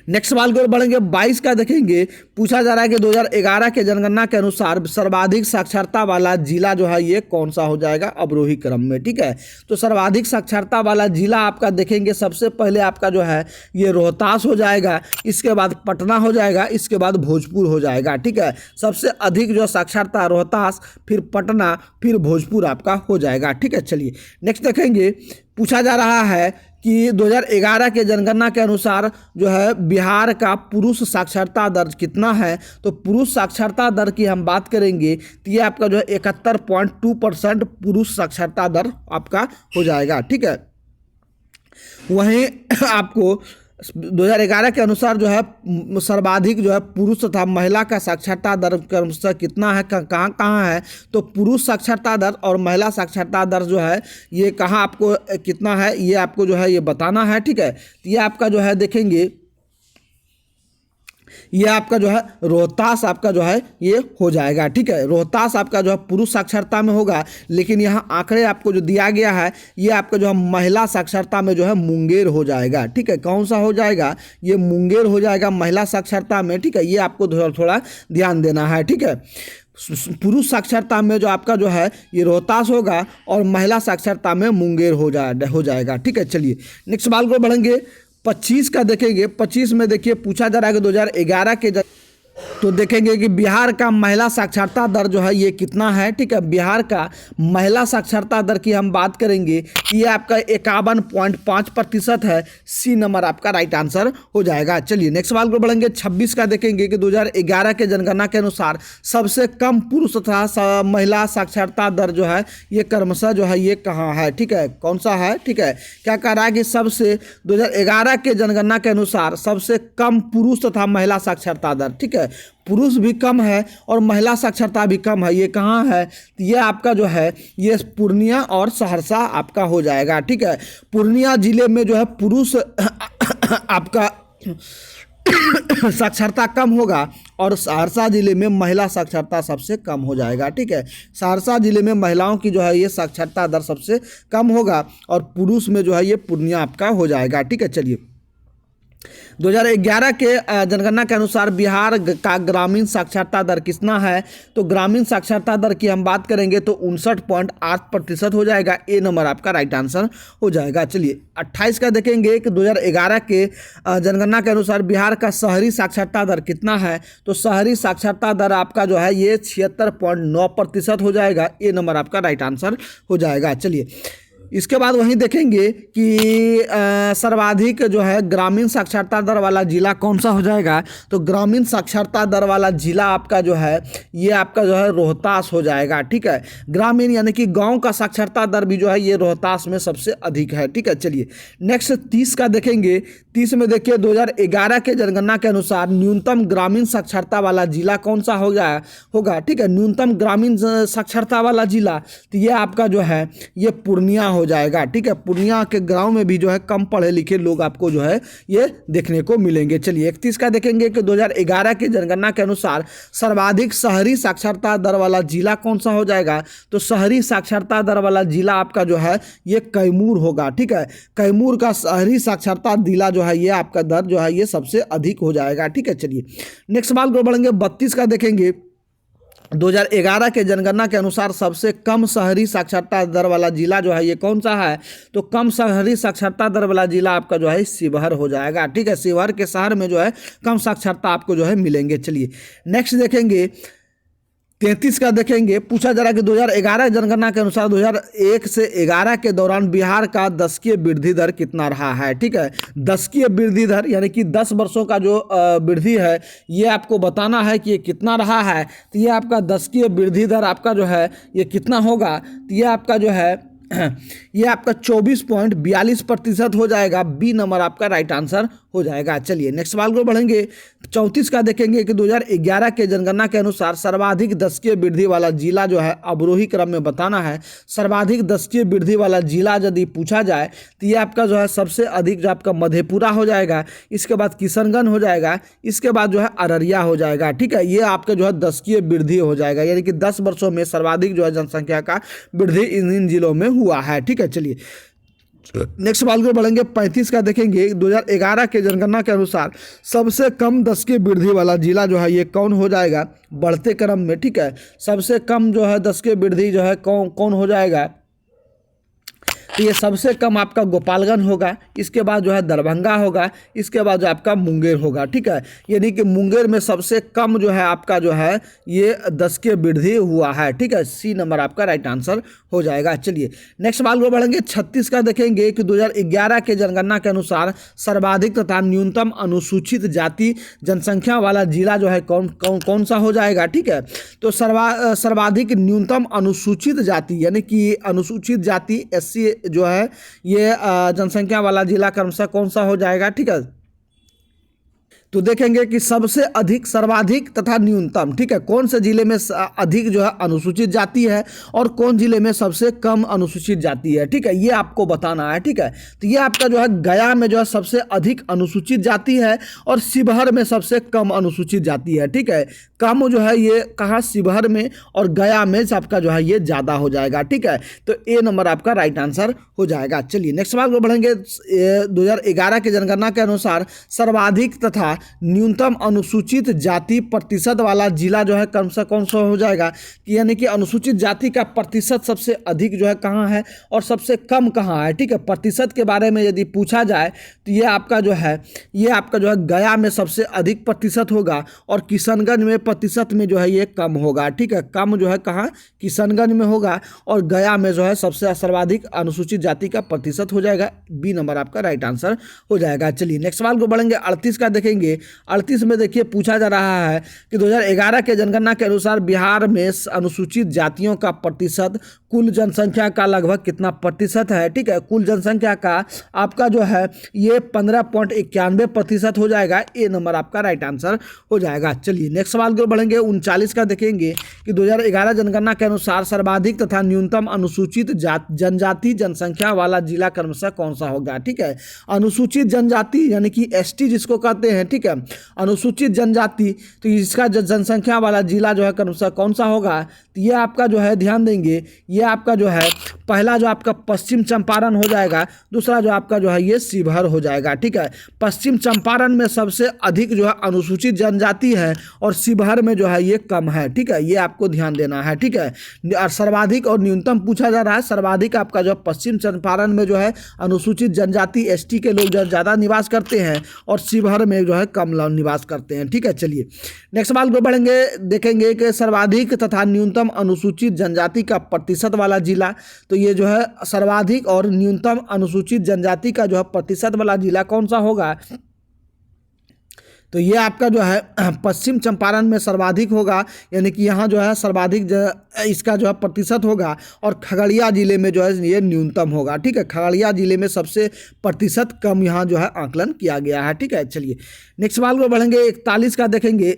नेक्स्ट सवाल की ओर बढ़ेंगे। 22 का देखेंगे। पूछा जा रहा है कि 2011 के जनगणना के अनुसार सर्वाधिक साक्षरता वाला जिला जो है ये कौन सा हो जाएगा, अवरोही क्रम में, ठीक है। तो सर्वाधिक साक्षरता वाला जिला आपका देखेंगे सबसे पहले आपका जो है ये रोहतास हो जाएगा, इसके बाद पटना हो जाएगा, इसके बाद भोजपुर हो जाएगा, ठीक है। सबसे अधिक जो साक्षरता रोहतास, फिर पटना, फिर भोजपुर आपका हो जाएगा, ठीक है। चलिए नेक्स्ट देखेंगे। पूछा जा रहा है कि 2011 के जनगणना के अनुसार जो है बिहार का पुरुष साक्षरता दर कितना है। तो पुरुष साक्षरता दर की हम बात करेंगे तो ये आपका जो है 71.2% पुरुष साक्षरता दर आपका हो जाएगा, ठीक है। वहीं आपको 2011 के अनुसार जो है सर्वाधिक जो है पुरुष तथा महिला का साक्षरता दर क्रमशः कितना है, कहाँ कहाँ है। तो पुरुष साक्षरता दर और महिला साक्षरता दर जो है ये कहाँ आपको कितना है ये आपको जो है ये बताना है, ठीक है। तो ये आपका जो है देखेंगे ये आपका जो है रोहतास आपका जो है ये हो जाएगा, ठीक है। रोहतास आपका जो है पुरुष साक्षरता में होगा, लेकिन यहाँ आंकड़े आपको जो दिया गया है ये आपका जो है महिला साक्षरता में जो है मुंगेर हो जाएगा, ठीक है। कौन सा हो जाएगा, ये मुंगेर हो जाएगा महिला साक्षरता में, ठीक है। ये आपको थोड़ा ध्यान देना है, ठीक है। पुरुष साक्षरता में जो आपका जो है ये रोहतास होगा और महिला साक्षरता में मुंगेर हो जाएगा, ठीक है। चलिए नेक्स्ट सवाल को बढ़ेंगे। 25 का देखेंगे। 25 में देखिए पूछा जा रहा है कि 2011 के तो देखेंगे कि बिहार का महिला साक्षरता दर जो है ये कितना है, ठीक है। बिहार का महिला साक्षरता दर की हम बात करेंगे कि ये आपका 51.5% है। सी नंबर आपका राइट आंसर हो जाएगा। चलिए नेक्स्ट सवाल को बढ़ेंगे। 26 का देखेंगे कि 2011 के जनगणना के अनुसार सबसे कम पुरुष तथा महिला साक्षरता दर जो है ये क्रमशः जो है ये कहाँ है, ठीक है, कौन सा है, ठीक है। क्या कह रहा है कि सबसे 2011 के जनगणना के अनुसार सबसे कम पुरुष तथा महिला साक्षरता दर, ठीक है। है, पुरुष भी कम है और महिला साक्षरता भी कम है। ये कहाँ है? तो ये आपका जो है ये पूर्णिया और सहरसा आपका हो जाएगा। ठीक है, पूर्णिया जिले में जो है पुरुष आपका साक्षरता कम होगा और सहरसा जिले में महिला साक्षरता सबसे कम हो जाएगा। ठीक है, सहरसा जिले में महिलाओं की जो है ये साक्षरता दर सबसे कम होगा और पुरुष में जो है ये पूर्णिया आपका हो जाएगा। ठीक है, चलिए 2011 के जनगणना के अनुसार बिहार का ग्रामीण साक्षरता दर कितना है? तो ग्रामीण साक्षरता दर की हम बात करेंगे तो 59.8% हो जाएगा। ए नंबर आपका राइट आंसर हो जाएगा। चलिए 28 का देखेंगे कि 2011 के जनगणना के अनुसार बिहार का शहरी साक्षरता दर कितना है? तो शहरी साक्षरता दर आपका जो है ये 76.9% हो जाएगा। ए नंबर आपका राइट आंसर हो जाएगा। चलिए इसके बाद वहीं देखेंगे कि सर्वाधिक जो है ग्रामीण साक्षरता दर वाला जिला कौन सा हो जाएगा? तो ग्रामीण साक्षरता दर वाला जिला आपका जो है ये आपका जो है रोहतास हो जाएगा। ठीक है, ग्रामीण यानी कि गांव का साक्षरता दर भी जो है ये रोहतास में सबसे अधिक है। ठीक है, चलिए नेक्स्ट 30 का देखेंगे। 30 में देखिए 2011 के जनगणना के अनुसार न्यूनतम ग्रामीण साक्षरता वाला जिला कौन सा होगा? ठीक है, न्यूनतम ग्रामीण साक्षरता वाला जिला तो ये आपका जो है ये पूर्णिया हो जाएगा। ठीक है, पूर्णिया के गांव में भी जो है कम पढ़े लिखे लोग आपको जो है ये देखने को मिलेंगे। चलिए 31 का देखेंगे कि 2011 की जनगणना के अनुसार सर्वाधिक शहरी साक्षरता दर वाला जिला कौन सा हो जाएगा? तो शहरी साक्षरता दर वाला जिला आपका जो है ये कैमूर होगा। ठीक है, कैमूर का शहरी साक्षरता जिला जो है ये आपका दर जो है ये सबसे अधिक हो जाएगा। ठीक है, चलिए नेक्स्ट सवाल को बढ़ेंगे। 32 का देखेंगे 2011 के जनगणना के अनुसार सबसे कम शहरी साक्षरता दर वाला जिला जो है ये कौन सा है? तो कम शहरी साक्षरता दर वाला जिला आपका जो है शिवहर हो जाएगा। ठीक है, शिवहर के शहर में जो है कम साक्षरता आपको जो है मिलेंगे। चलिए नेक्स्ट देखेंगे 33 का देखेंगे। पूछा जा रहा है कि 2011 जनगणना के अनुसार 2001 से 11 के दौरान बिहार का दशकीय वृद्धि दर कितना रहा है? ठीक है, दशकीय वृद्धि दर यानी कि 10 वर्षों का जो वृद्धि है ये आपको बताना है कि ये कितना रहा है। तो ये आपका दशकीय वृद्धि दर आपका जो है ये कितना होगा? तो ये आपका जो है ये आपका 24.42% हो जाएगा। बी नंबर आपका राइट आंसर हो जाएगा। चलिए नेक्स्ट सवाल को बढ़ेंगे। 34 का देखेंगे कि 2011 के जनगणना के अनुसार सर्वाधिक दशकीय वृद्धि वाला जिला जो है अवरोही क्रम में बताना है। सर्वाधिक दशकीय वृद्धि वाला जिला यदि पूछा जाए तो ये आपका जो है सबसे अधिक जो आपका मधेपुरा हो जाएगा, इसके बाद किशनगंज हो जाएगा, इसके बाद जो है अररिया हो जाएगा। ठीक है, ये आपका जो है दशकीय वृद्धि हो जाएगा, यानी कि 10 वर्षों में सर्वाधिक जो है जनसंख्या का वृद्धि इन जिलों में हुआ है। ठीक है, चलिए नेक्स्ट सवाल को बढ़ेंगे। 35 का देखेंगे 2011 के जनगणना के अनुसार सबसे कम दशकीय वृद्धि वाला जिला जो है ये कौन हो जाएगा? बढ़ते क्रम में। ठीक है, सबसे कम जो है दशकीय वृद्धि जो है कौन हो जाएगा? तो ये सबसे कम आपका गोपालगंज होगा, इसके बाद जो है दरभंगा होगा, इसके बाद जो आपका मुंगेर होगा। ठीक है, यानी कि मुंगेर में सबसे कम जो है आपका जो है ये दशकीय वृद्धि हुआ है। ठीक है, सी नंबर आपका राइट आंसर हो जाएगा। चलिए नेक्स्ट सवाल को बढ़ेंगे। 36 का देखेंगे कि 2011 के जनगणना के अनुसार सर्वाधिक तथा न्यूनतम अनुसूचित जाति जनसंख्या वाला जिला जो है कौन सा हो जाएगा? ठीक है, तो सर्वाधिक न्यूनतम अनुसूचित जाति यानी कि अनुसूचित जाति SC जो है ये जनसंख्या वाला जिला क्रमशः कौन सा हो जाएगा? ठीक है, तो देखेंगे कि सबसे अधिक, सर्वाधिक तथा न्यूनतम। ठीक है, कौन से जिले में अधिक जो है अनुसूचित जाति है और कौन जिले में सबसे कम अनुसूचित जाति है। ठीक है, ये आपको बताना है। ठीक है, तो ये आपका जो है गया में जो है सबसे अधिक अनुसूचित जाति है और शिवहर में सबसे कम अनुसूचित जाति है। ठीक है, कम जो है ये कहाँ? शिवहर में, और गया में आपका जो है ये ज़्यादा हो जाएगा। ठीक है, तो ए नंबर आपका राइट आंसर हो जाएगा। चलिए नेक्स्ट सवाल को बढ़ेंगे। 2011 की जनगणना के अनुसार सर्वाधिक तथा न्यूनतम अनुसूचित जाति प्रतिशत वाला जिला जो है कौन सा हो जाएगा? यानी कि अनुसूचित जाति का प्रतिशत सबसे अधिक जो है कहाँ है और सबसे कम कहाँ है? ठीक है, प्रतिशत के बारे में यदि पूछा जाए तो ये आपका जो है गया में सबसे अधिक प्रतिशत होगा और किशनगंज में प्रतिशत में जो है ये कम होगा। ठीक है, कम जो है कहाँ? किशनगंज में होगा और गया में जो है सबसे सर्वाधिक अनुसूचित जाति का प्रतिशत हो जाएगा। बी नंबर आपका राइट आंसर हो जाएगा। चलिए नेक्स्ट सवाल को बढ़ेंगे। 38 का देखेंगे बढ़ेंगे 38 में देखिए पूछा जा रहा है कि 2011 के जनगणना के अनुसार बिहार में अनुसूचित जातियों का प्रतिशत कुल जनसंख्या का लगभग कितना प्रतिशत है। ठीक है, कुल जनसंख्या का आपका जो है ये 15.91% हो जाएगा। ए नंबर आपका राइट आंसर हो जाएगा। चलिए नेक्स्ट सवाल की ओर बढ़ेंगे। 39 का देखेंगे कि 2011 जनगणना के अनुसार सर्वाधिक तथा न्यूनतम अनुसूचित जनजाति जनसंख्या वाला जिला क्रमशः कौन सा होगा। ठीक है, अनुसूचित जनजाति यानी कि एसटी जिसको कहते हैं, ठीक है, अनुसूचित जनजाति, तो इसका जनसंख्या वाला जिला जो है क्रमशः कौन सा होगा। तो ये आपका जो है ध्यान देंगे, ये आपका जो है पहला जो आपका पश्चिम चंपारण हो जाएगा, दूसरा जो आपका जो है ये शिवहर हो जाएगा। ठीक है, पश्चिम चंपारण में सबसे अधिक जो है अनुसूचित जनजाति है और शिवहर में जो है ये कम है। ठीक है, ये आपको ध्यान देना है। ठीक है, और सर्वाधिक और न्यूनतम पूछा जा रहा है। सर्वाधिक आपका जो पश्चिम चंपारण में जो है अनुसूचित जनजाति एसटी के लोग जो है ज़्यादा निवास करते हैं और शिवहर में जो है कम लोग निवास करते हैं। ठीक है, चलिए नेक्स्ट सवाल को बढ़ेंगे, देखेंगे कि सर्वाधिक तथा न्यूनतम अनुसूचित जनजाति का प्रतिशत वाला जिला, तो ये जो है सर्वाधिक और न्यूनतम अनुसूचित जनजाति का जो है प्रतिशत वाला जिला कौन सा होगा। तो ये आपका जो है पश्चिम चंपारण में सर्वाधिक होगा, यानी कि यहाँ जो है सर्वाधिक इसका जो है प्रतिशत होगा और खगड़िया जिले में जो है ये न्यूनतम होगा। ठीक है, खगड़िया जिले में सबसे प्रतिशत कम यहाँ जो है आकलन किया गया है। ठीक है, चलिए नेक्स्ट सवाल को बढ़ेंगे। 41 का देखेंगे।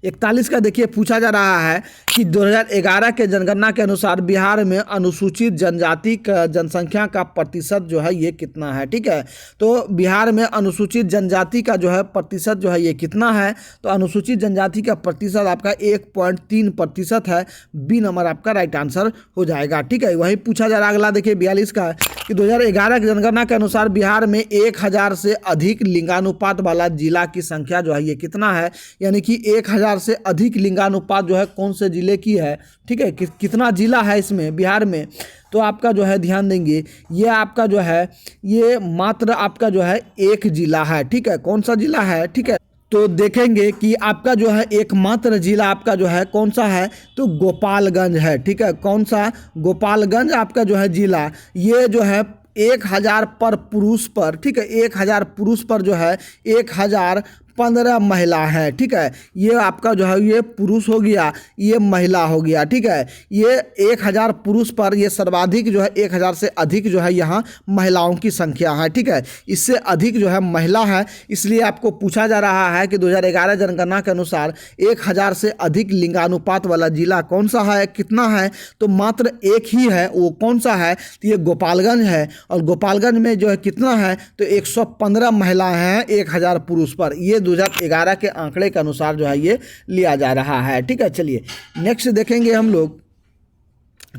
41 का देखिए पूछा जा रहा है कि 2011 के जनगणना के अनुसार बिहार में अनुसूचित जनजाति का जनसंख्या का प्रतिशत जो है ये कितना है। ठीक है, तो बिहार में अनुसूचित जनजाति का जो है प्रतिशत जो है ये कितना है। तो अनुसूचित जनजाति का प्रतिशत आपका 1.3% है। बी नंबर आपका राइट आंसर हो जाएगा। ठीक है, वही पूछा जा रहा है अगला देखिए 42 का कि 2011 की जनगणना के अनुसार बिहार में 1000 से अधिक लिंगानुपात वाला जिला की संख्या जो है ये कितना है, यानी कि 1000 से अधिक लिंगानुपात जो है कौन से जिले की है। ठीक है, कितना जिला है इसमें बिहार में, तो आपका जो है ध्यान देंगे ये आपका जो है ये मात्र आपका जो है एक जिला है। ठीक है, कौन सा जिला है। ठीक है, तो देखेंगे कि आपका जो है एकमात्र जिला आपका जो है कौन सा है, तो गोपालगंज है। ठीक है, कौन सा, गोपालगंज आपका जो है जिला, ये जो है 1000 पर पुरुष पर, ठीक है, 1000 पुरुष पर जो है 1015 महिला है। ठीक है, ये आपका जो है ये पुरुष हो गया, ये महिला हो गया। ठीक है, ये 1000 पुरुष पर ये सर्वाधिक जो है 1000 से अधिक जो है यहाँ महिलाओं की संख्या है। ठीक है, इससे अधिक जो है महिला है, इसलिए आपको पूछा जा रहा है कि 2011 जनगणना के अनुसार 1000 से अधिक लिंगानुपात वाला जिला कौन सा है, कितना है। तो मात्र एक ही है, वो कौन सा है, तो ये गोपालगंज है। और गोपालगंज में जो है कितना है, तो 115 महिलाएं हैं 1000 पुरुष पर। ये 2011 के आंकड़े के अनुसार जो है ये लिया जा रहा है। ठीक है, चलिए नेक्स्ट देखेंगे हम लोग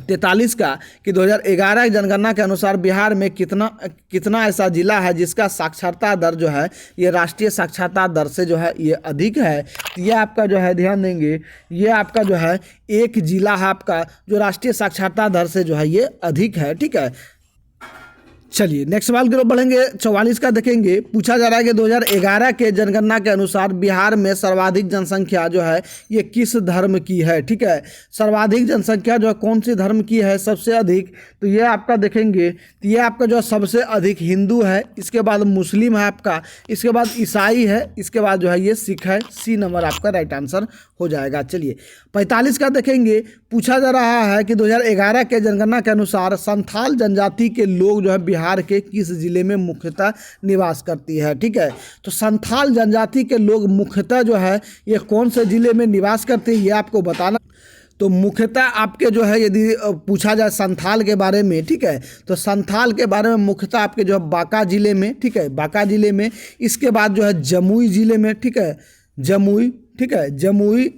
43 का कि 2011 की जनगणना के अनुसार बिहार में कितना ऐसा जिला है जिसका साक्षरता दर जो है ये राष्ट्रीय साक्षरता दर से जो है ये अधिक है। तो ये आपका जो है ध्यान देंगे, ये आपका जो है एक जिला है आपका जो राष्ट्रीय साक्षरता दर से जो है ये अधिक है। ठीक है, चलिए नेक्स्ट सवाल की ओर बढ़ेंगे। 44 का देखेंगे, पूछा जा रहा है कि 2011 के जनगणना के अनुसार बिहार में सर्वाधिक जनसंख्या जो है ये किस धर्म की है। ठीक है, सर्वाधिक जनसंख्या जो है कौन सी धर्म की है सबसे अधिक, तो ये आपका देखेंगे, तो ये आपका जो है सबसे अधिक हिंदू है, इसके बाद मुस्लिम है आपका, इसके बाद ईसाई है, इसके बाद जो है ये सिख है। सी नंबर आपका राइट आंसर हो जाएगा। चलिए 45 का देखेंगे, पूछा जा रहा है कि 2011 के जनगणना के अनुसार संथाल जनजाति के लोग जो है बिहार के किस जिले में मुख्यतः निवास करती है। ठीक है, तो संथाल जनजाति के लोग मुख्यतः जो है ये कौन से जिले में निवास करते हैं ये आपको बताना। तो मुख्यतः आपके जो है यदि पूछा जाए संथाल के बारे में, ठीक है, तो संथाल के बारे में मुख्यतः आपके जो है बांका जिले में, ठीक है, बांका जिले में, इसके बाद जो है जमुई जिले में, ठीक है, जमुई, ठीक है, जमुई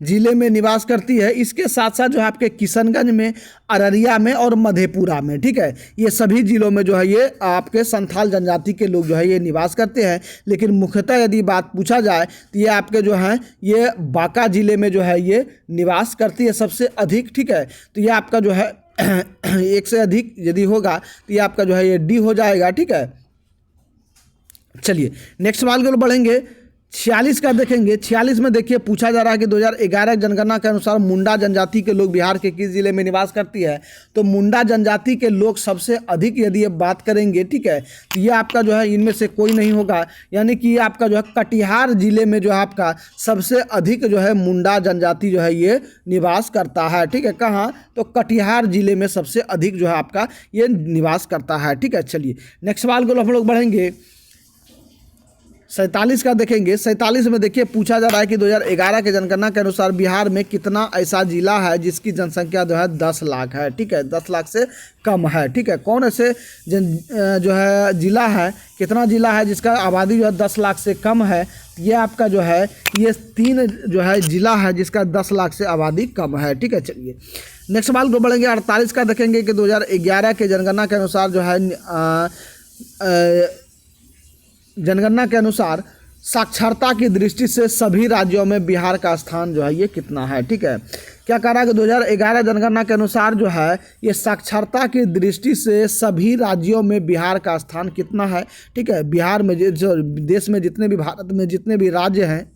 जिले में निवास करती है। इसके साथ साथ जो है आपके किशनगंज में, अररिया में और मधेपुरा में, ठीक है, ये सभी जिलों में जो है ये आपके संथाल जनजाति के लोग जो है ये निवास करते हैं। लेकिन मुख्यतः यदि बात पूछा जाए तो ये आपके जो हैं ये बांका जिले में जो है ये निवास करती है सबसे अधिक। ठीक है, तो ये आपका जो है एक से अधिक यदि होगा तो ये आपका जो है ये डी हो जाएगा। ठीक है, चलिए नेक्स्ट सवाल की ओर बढ़ेंगे। 46 का देखेंगे। 46 में देखिए पूछा जा रहा है कि 2011 जनगणना के अनुसार मुंडा जनजाति के लोग बिहार के किस जिले में निवास करती है। तो मुंडा जनजाति के लोग सबसे अधिक यदि ये बात करेंगे, ठीक है, तो ये आपका जो है इनमें से कोई नहीं होगा, यानी कि ये आपका जो है कटिहार जिले में जो है आपका सबसे अधिक जो है मुंडा जनजाति जो है ये निवास करता है। ठीक है, कहाँ? तो कटिहार जिले में सबसे अधिक जो है आपका ये निवास करता है। ठीक है, चलिए नेक्स्ट सवाल को हम लोग बढ़ेंगे। 47 का देखेंगे। 47 में देखिए पूछा जा रहा है कि 2011 के जनगणना के अनुसार बिहार में कितना ऐसा जिला है जिसकी जनसंख्या जो है 10 लाख है। ठीक है, 10 लाख से कम है। ठीक है, कौन ऐसे जो है जिला है, कितना जिला है जिसका आबादी जो है 10 लाख से कम है? ये आपका जो है ये 3 जो है जिला है जिसका 10 लाख से आबादी कम है। ठीक है, चलिए नेक्स्ट सवाल को बढ़ेंगे। 48 का देखेंगे कि 2011 के जनगणना के अनुसार जो है जनगणना के अनुसार साक्षरता की दृष्टि से सभी राज्यों में बिहार का स्थान जो है ये कितना है। ठीक है, क्या कह रहा है कि 2011 जनगणना के अनुसार जो है ये साक्षरता की दृष्टि से सभी राज्यों में बिहार का स्थान कितना है। ठीक है, बिहार में जो देश में जितने भी भारत में जितने भी राज्य हैं,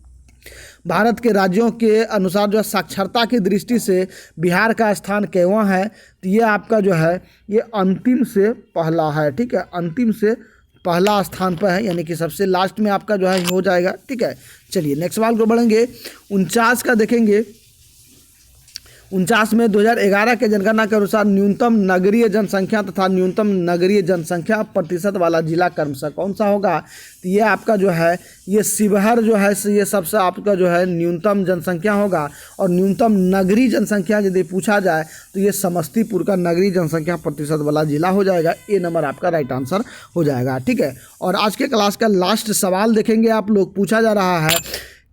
भारत के राज्यों के अनुसार जो है साक्षरता की दृष्टि से बिहार का स्थान केवल है। तो ये आपका जो है ये अंतिम से पहला है। ठीक है, अंतिम से पहला स्थान पर है, यानी कि सबसे लास्ट में आपका जो है हो जाएगा। ठीक है, चलिए नेक्स्ट सवाल को बढ़ेंगे। 49 का देखेंगे। 49 में 2011 के जनगणना के अनुसार न्यूनतम नगरीय जनसंख्या तथा न्यूनतम नगरीय जनसंख्या प्रतिशत वाला जिला क्रमशः कौन सा होगा? तो ये आपका जो है ये शिवहर जो है ये सबसे आपका जो है न्यूनतम जनसंख्या होगा, और न्यूनतम नगरीय जनसंख्या यदि पूछा जाए तो ये समस्तीपुर का नगरीय जनसंख्या प्रतिशत वाला जिला हो जाएगा। ए नंबर आपका राइट आंसर हो जाएगा। ठीक है, और आज के क्लास का लास्ट सवाल देखेंगे आप लोग। पूछा जा रहा है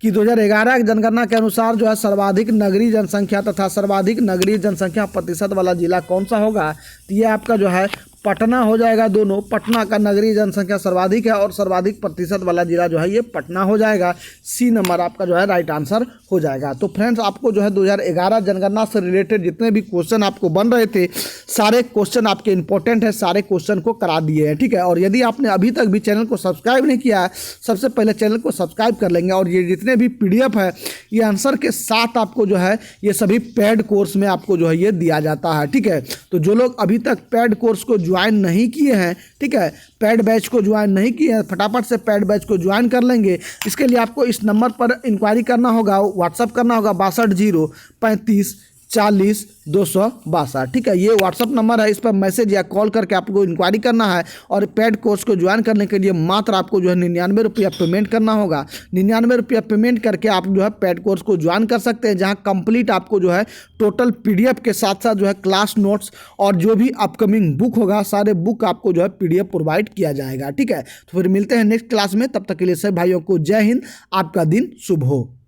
कि 2011 की जनगणना के अनुसार जो है सर्वाधिक नगरीय जनसंख्या तथा सर्वाधिक नगरीय जनसंख्या प्रतिशत वाला जिला कौन सा होगा? तो ये आपका जो है पटना हो जाएगा। दोनों, पटना का नगरीय जनसंख्या सर्वाधिक है और सर्वाधिक प्रतिशत वाला जिला जो है ये पटना हो जाएगा। सी नंबर आपका जो है राइट आंसर हो जाएगा। तो फ्रेंड्स, आपको जो है 2011 जनगणना से रिलेटेड जितने भी क्वेश्चन आपको बन रहे थे, सारे क्वेश्चन आपके इंपॉर्टेंट है, सारे क्वेश्चन को करा दिए हैं। ठीक है, और यदि आपने अभी तक भी चैनल को सब्सक्राइब नहीं किया है, सबसे पहले चैनल को सब्सक्राइब कर लेंगे। और ये जितने भी PDF है ये आंसर के साथ आपको जो है ये सभी पेड कोर्स में आपको जो है ये दिया जाता है। ठीक है, तो जो लोग अभी तक पेड कोर्स को ज्वाइन नहीं किए हैं, ठीक है, पेड बैच को ज्वाइन नहीं किए हैं, फटाफट से पेड बैच को ज्वाइन कर लेंगे। इसके लिए आपको इस नंबर पर इंक्वायरी करना होगा, व्हाट्सअप करना होगा 6203540262। ठीक है, ये व्हाट्सअप नंबर है, इस पर मैसेज या कॉल करके आपको इंक्वायरी करना है। और पेड कोर्स को ज्वाइन करने के लिए मात्र आपको जो है 99 रुपया पेमेंट करना होगा। 99 रुपया पेमेंट करके आप जो है पेड कोर्स को ज्वाइन कर सकते हैं, जहां कंप्लीट आपको जो है टोटल PDF के साथ साथ जो है क्लास नोट्स और जो भी अपकमिंग बुक होगा, सारे बुक आपको जो है PDF प्रोवाइड किया जाएगा। ठीक है, तो फिर मिलते हैं नेक्स्ट क्लास में। तब तक के लिए सभी भाइयों को जय हिंद, आपका दिन शुभ हो।